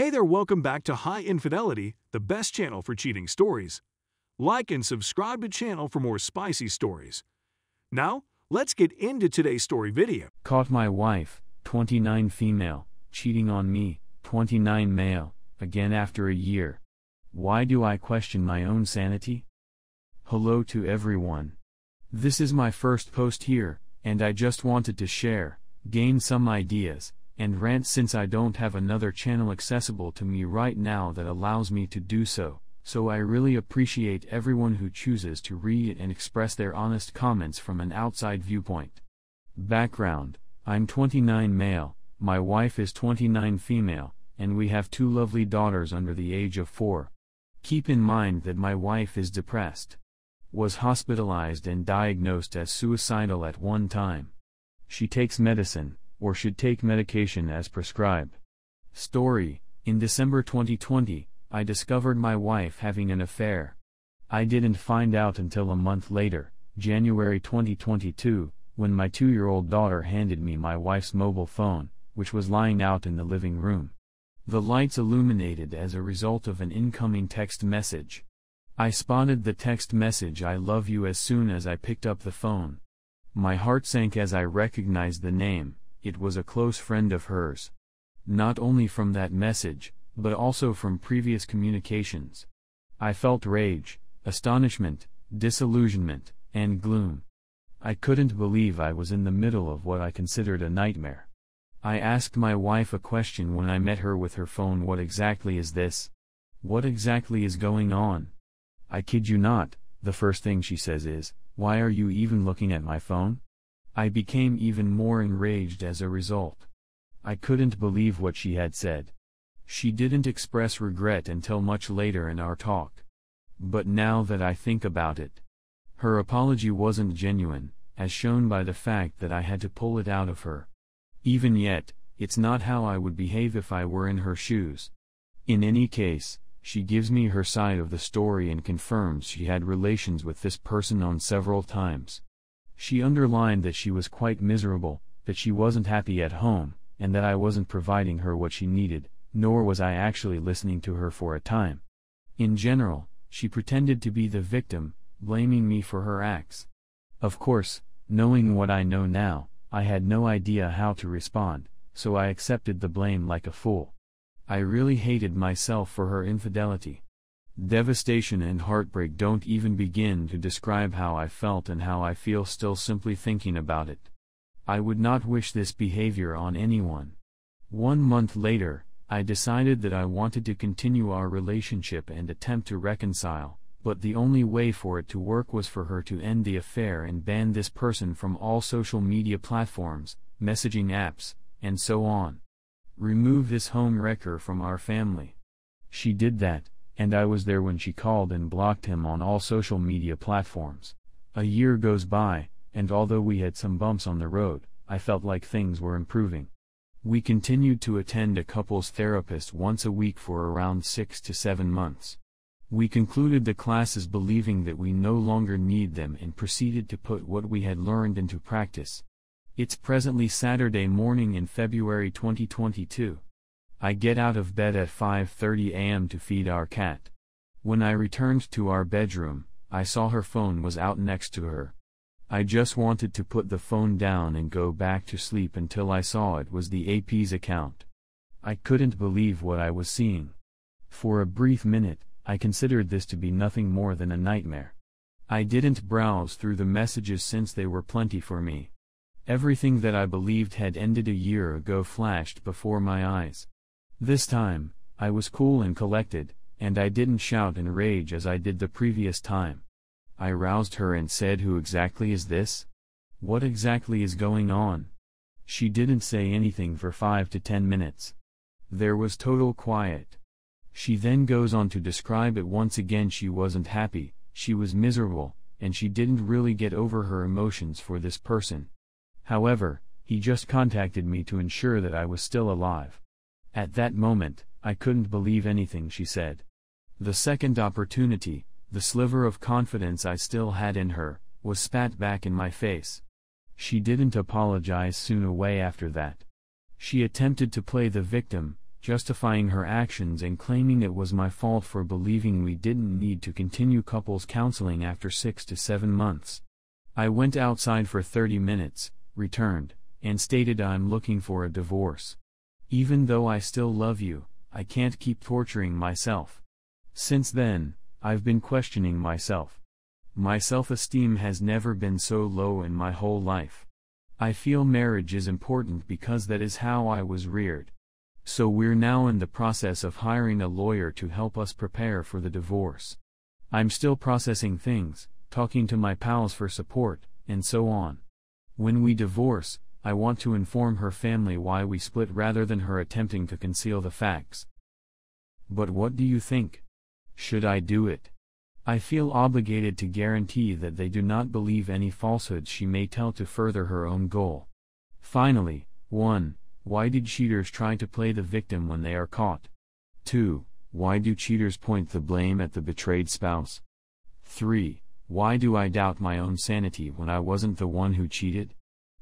Hey there, welcome back to High Infidelity, the best channel for cheating stories. Like and subscribe to channel for more spicy stories. Now, let's get into today's story video. Caught my wife, 29 female, cheating on me, 29 male, again after a year. Why do I question my own sanity? Hello to everyone. This is my first post here, and I just wanted to share, gain some ideas, and rant since I don't have another channel accessible to me right now that allows me to do so, so I really appreciate everyone who chooses to read and express their honest comments from an outside viewpoint. Background: I'm 29 male, my wife is 29 female, and we have two lovely daughters under the age of 4. Keep in mind that my wife is depressed. Was hospitalized and diagnosed as suicidal at one time. She takes medicine, or should take medication as prescribed. Story: in December 2020, I discovered my wife having an affair. I didn't find out until a month later, January 2022, when my 2-year-old daughter handed me my wife's mobile phone, which was lying out in the living room. The lights illuminated as a result of an incoming text message. I spotted the text message "I love you" as soon as I picked up the phone. My heart sank as I recognized the name. It was a close friend of hers. Not only from that message, but also from previous communications. I felt rage, astonishment, disillusionment, and gloom. I couldn't believe I was in the middle of what I considered a nightmare. I asked my wife a question when I met her with her phone: "What exactly is this? What exactly is going on?" I kid you not, the first thing she says is, "Why are you even looking at my phone?" I became even more enraged as a result. I couldn't believe what she had said. She didn't express regret until much later in our talk. But now that I think about it, her apology wasn't genuine, as shown by the fact that I had to pull it out of her. Even yet, it's not how I would behave if I were in her shoes. In any case, she gives me her side of the story and confirms she had relations with this person on several times. She underlined that she was quite miserable, that she wasn't happy at home, and that I wasn't providing her what she needed, nor was I actually listening to her for a time. In general, she pretended to be the victim, blaming me for her acts. Of course, knowing what I know now, I had no idea how to respond, so I accepted the blame like a fool. I really hated myself for her infidelity. Devastation and heartbreak don't even begin to describe how I felt and how I feel still simply thinking about it. I would not wish this behavior on anyone. 1 month later, I decided that I wanted to continue our relationship and attempt to reconcile, but the only way for it to work was for her to end the affair and ban this person from all social media platforms, messaging apps, and so on. Remove this home wrecker from our family. She did that, and I was there when she called and blocked him on all social media platforms. A year goes by, and although we had some bumps on the road, I felt like things were improving. We continued to attend a couples therapist once a week for around 6 to 7 months. We concluded the classes believing that we no longer need them and proceeded to put what we had learned into practice. It's presently Saturday morning in February 2022. I get out of bed at 5:30 a.m. to feed our cat. When I returned to our bedroom, I saw her phone was out next to her. I just wanted to put the phone down and go back to sleep until I saw it was the AP's account. I couldn't believe what I was seeing. For a brief minute, I considered this to be nothing more than a nightmare. I didn't browse through the messages since they were plenty for me. Everything that I believed had ended a year ago flashed before my eyes. This time, I was cool and collected, and I didn't shout in rage as I did the previous time. I roused her and said, "Who exactly is this? What exactly is going on?" She didn't say anything for 5 to 10 minutes. There was total quiet. She then goes on to describe it once again. She wasn't happy, she was miserable, and she didn't really get over her emotions for this person. However, he just contacted me to ensure that I was still alive. At that moment, I couldn't believe anything she said. The second opportunity, the sliver of confidence I still had in her, was spat back in my face. She didn't apologize soon away after that. She attempted to play the victim, justifying her actions and claiming it was my fault for believing we didn't need to continue couples counseling after 6 to 7 months. I went outside for 30 minutes, returned, and stated I'm looking for a divorce. Even though I still love you, I can't keep torturing myself. Since then, I've been questioning myself. My self-esteem has never been so low in my whole life. I feel marriage is important because that is how I was reared. So we're now in the process of hiring a lawyer to help us prepare for the divorce. I'm still processing things, talking to my pals for support, and so on. When we divorce, I want to inform her family why we split rather than her attempting to conceal the facts. But what do you think? Should I do it? I feel obligated to guarantee that they do not believe any falsehoods she may tell to further her own goal. Finally, 1. Why do cheaters try to play the victim when they are caught? 2. Why do cheaters point the blame at the betrayed spouse? 3. Why do I doubt my own sanity when I wasn't the one who cheated?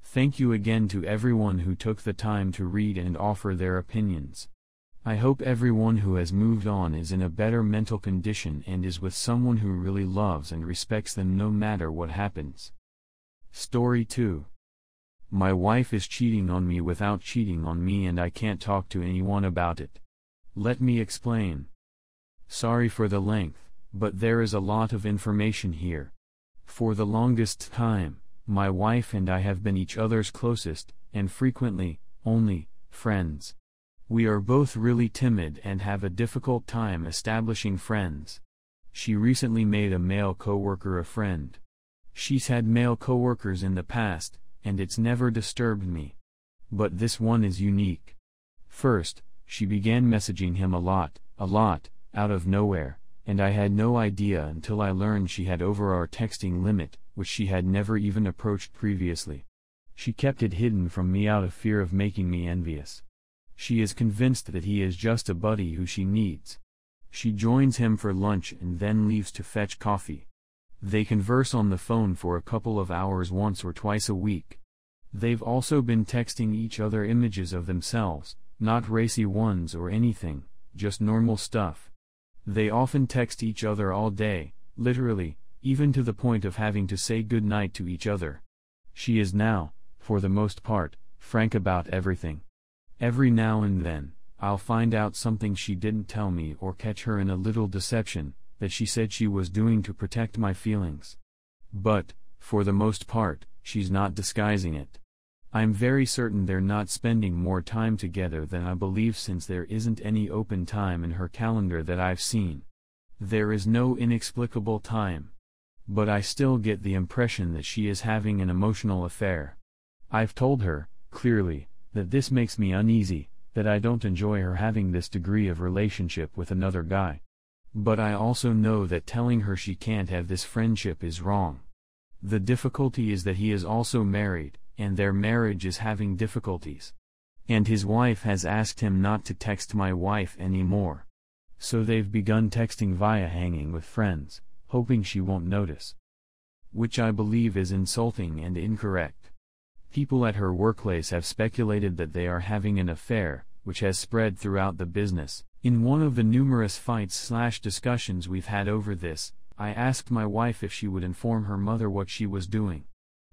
Thank you again to everyone who took the time to read and offer their opinions. I hope everyone who has moved on is in a better mental condition and is with someone who really loves and respects them no matter what happens. Story 2. My wife is cheating on me without cheating on me and I can't talk to anyone about it. Let me explain. Sorry for the length, but there is a lot of information here. For the longest time, my wife and I have been each other's closest, and frequently, only, friends. We are both really timid and have a difficult time establishing friends. She recently made a male coworker a friend. She's had male coworkers in the past, and it's never disturbed me. But this one is unique. First, she began messaging him a lot, out of nowhere, and I had no idea until I learned she had over our texting limit, which she had never even approached previously. She kept it hidden from me out of fear of making me envious. She is convinced that he is just a buddy who she needs. She joins him for lunch and then leaves to fetch coffee. They converse on the phone for a couple of hours once or twice a week. They've also been texting each other images of themselves, not racy ones or anything, just normal stuff. They often text each other all day, literally, even to the point of having to say goodnight to each other. She is now, for the most part, frank about everything. Every now and then, I'll find out something she didn't tell me or catch her in a little deception that she said she was doing to protect my feelings. But, for the most part, she's not disguising it. I'm very certain they're not spending more time together than I believe since there isn't any open time in her calendar that I've seen. There is no inexplicable time. But I still get the impression that she is having an emotional affair. I've told her, clearly, that this makes me uneasy, that I don't enjoy her having this degree of relationship with another guy. But I also know that telling her she can't have this friendship is wrong. The difficulty is that he is also married, and their marriage is having difficulties. And his wife has asked him not to text my wife anymore. So they've begun texting via hanging with friends, hoping she won't notice. Which I believe is insulting and incorrect. People at her workplace have speculated that they are having an affair, which has spread throughout the business. In one of the numerous fights/discussions we've had over this, I asked my wife if she would inform her mother what she was doing.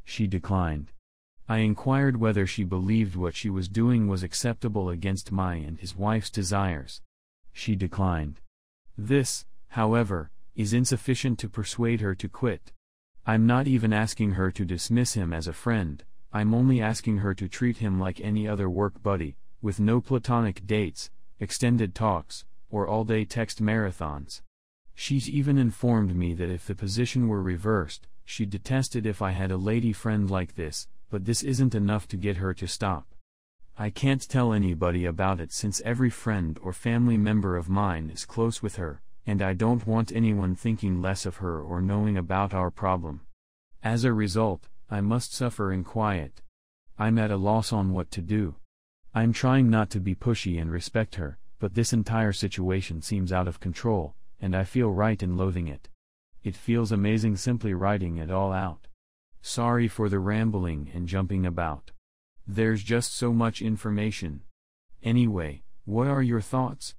She declined. I inquired whether she believed what she was doing was acceptable against my and his wife's desires. She declined. This, however, is insufficient to persuade her to quit. I'm not even asking her to dismiss him as a friend, I'm only asking her to treat him like any other work buddy, with no platonic dates, extended talks, or all-day text marathons. She's even informed me that if the position were reversed, she'd detest it if I had a lady friend like this, but this isn't enough to get her to stop. I can't tell anybody about it since every friend or family member of mine is close with her, and I don't want anyone thinking less of her or knowing about our problem. As a result, I must suffer in quiet. I'm at a loss on what to do. I'm trying not to be pushy and respect her, but this entire situation seems out of control, and I feel right in loathing it. It feels amazing simply writing it all out. Sorry for the rambling and jumping about. There's just so much information. Anyway, What are your thoughts?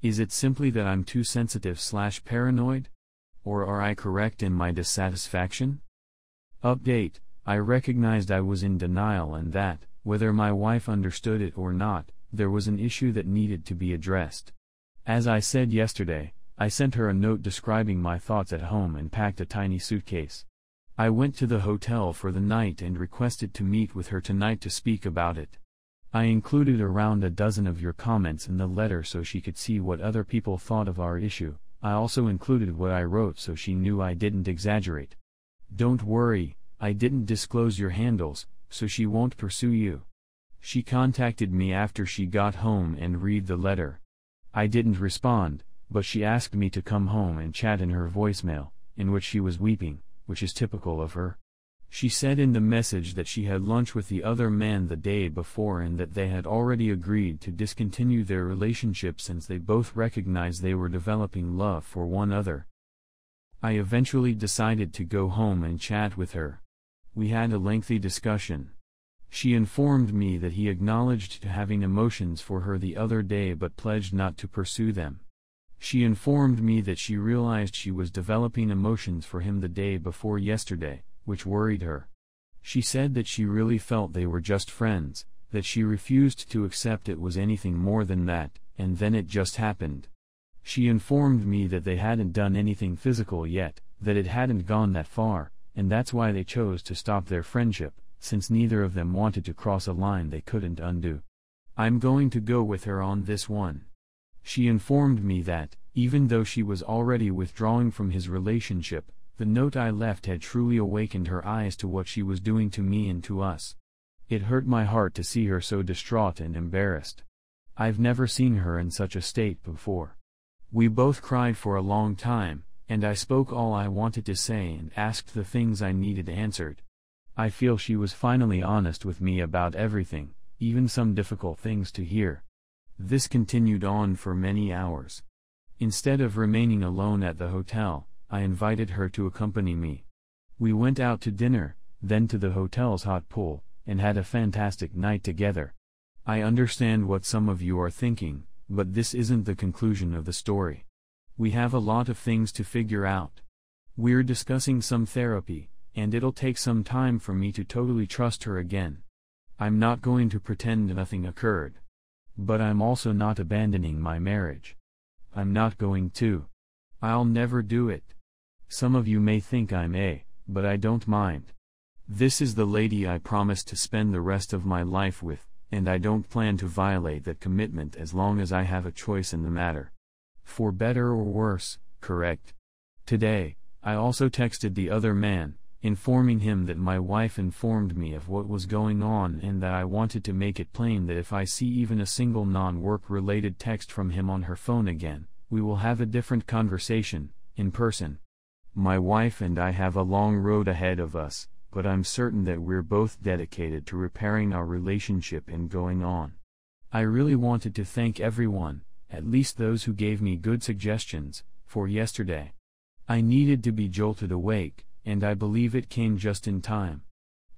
Is it simply that I'm too sensitive/paranoid? Or are I correct in my dissatisfaction? Update: I recognized I was in denial and that, whether my wife understood it or not, there was an issue that needed to be addressed. As I said yesterday, I sent her a note describing my thoughts at home and packed a tiny suitcase. I went to the hotel for the night and requested to meet with her tonight to speak about it. I included around a dozen of your comments in the letter so she could see what other people thought of our issue. I also included what I wrote so she knew I didn't exaggerate. Don't worry, I didn't disclose your handles, so she won't pursue you. She contacted me after she got home and read the letter. I didn't respond, but she asked me to come home and chat in her voicemail, in which she was weeping, which is typical of her. She said in the message that she had lunch with the other man the day before and that they had already agreed to discontinue their relationship since they both recognized they were developing love for one another. I eventually decided to go home and chat with her. We had a lengthy discussion. She informed me that he acknowledged to having emotions for her the other day but pledged not to pursue them. She informed me that she realized she was developing emotions for him the day before yesterday, which worried her. She said that she really felt they were just friends, that she refused to accept it was anything more than that, and then it just happened. She informed me that they hadn't done anything physical yet, that it hadn't gone that far, and that's why they chose to stop their friendship, since neither of them wanted to cross a line they couldn't undo. I'm going to go with her on this one. She informed me that, even though she was already withdrawing from his relationship, the note I left had truly awakened her eyes to what she was doing to me and to us. It hurt my heart to see her so distraught and embarrassed. I've never seen her in such a state before. We both cried for a long time, and I spoke all I wanted to say and asked the things I needed answered. I feel she was finally honest with me about everything, even some difficult things to hear. This continued on for many hours. Instead of remaining alone at the hotel, I invited her to accompany me. We went out to dinner, then to the hotel's hot pool, and had a fantastic night together. I understand what some of you are thinking, but this isn't the conclusion of the story. We have a lot of things to figure out. We're discussing some therapy, and it'll take some time for me to totally trust her again. I'm not going to pretend nothing occurred. But I'm also not abandoning my marriage. I'm not going to. I'll never do it. Some of you may think but I don't mind. This is the lady I promised to spend the rest of my life with, and I don't plan to violate that commitment as long as I have a choice in the matter. For better or worse, correct? Today, I also texted the other man, informing him that my wife informed me of what was going on and that I wanted to make it plain that if I see even a single non-work-related text from him on her phone again, we will have a different conversation, in person. My wife and I have a long road ahead of us, but I'm certain that we're both dedicated to repairing our relationship and going on. I really wanted to thank everyone, at least those who gave me good suggestions, for yesterday. I needed to be jolted awake, and I believe it came just in time.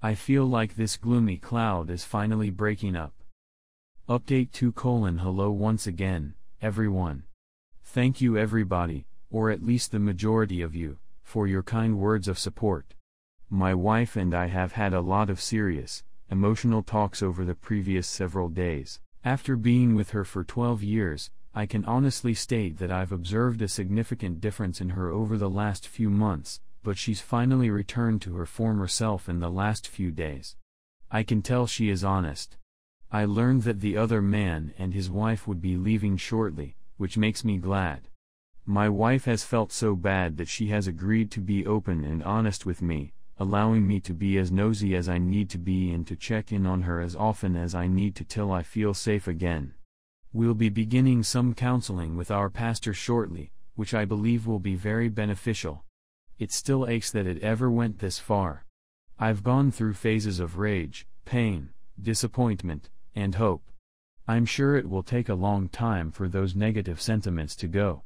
I feel like this gloomy cloud is finally breaking up. Update 2: Hello once again, everyone. Thank you everybody, or at least the majority of you, for your kind words of support. My wife and I have had a lot of serious, emotional talks over the previous several days. After being with her for 12 years, I can honestly state that I've observed a significant difference in her over the last few months, but she's finally returned to her former self in the last few days. I can tell she is honest. I learned that the other man and his wife would be leaving shortly, which makes me glad. My wife has felt so bad that she has agreed to be open and honest with me, allowing me to be as nosy as I need to be and to check in on her as often as I need to till I feel safe again. We'll be beginning some counseling with our pastor shortly, which I believe will be very beneficial. It still aches that it ever went this far. I've gone through phases of rage, pain, disappointment, and hope. I'm sure it will take a long time for those negative sentiments to go.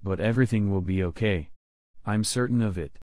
But everything will be okay. I'm certain of it.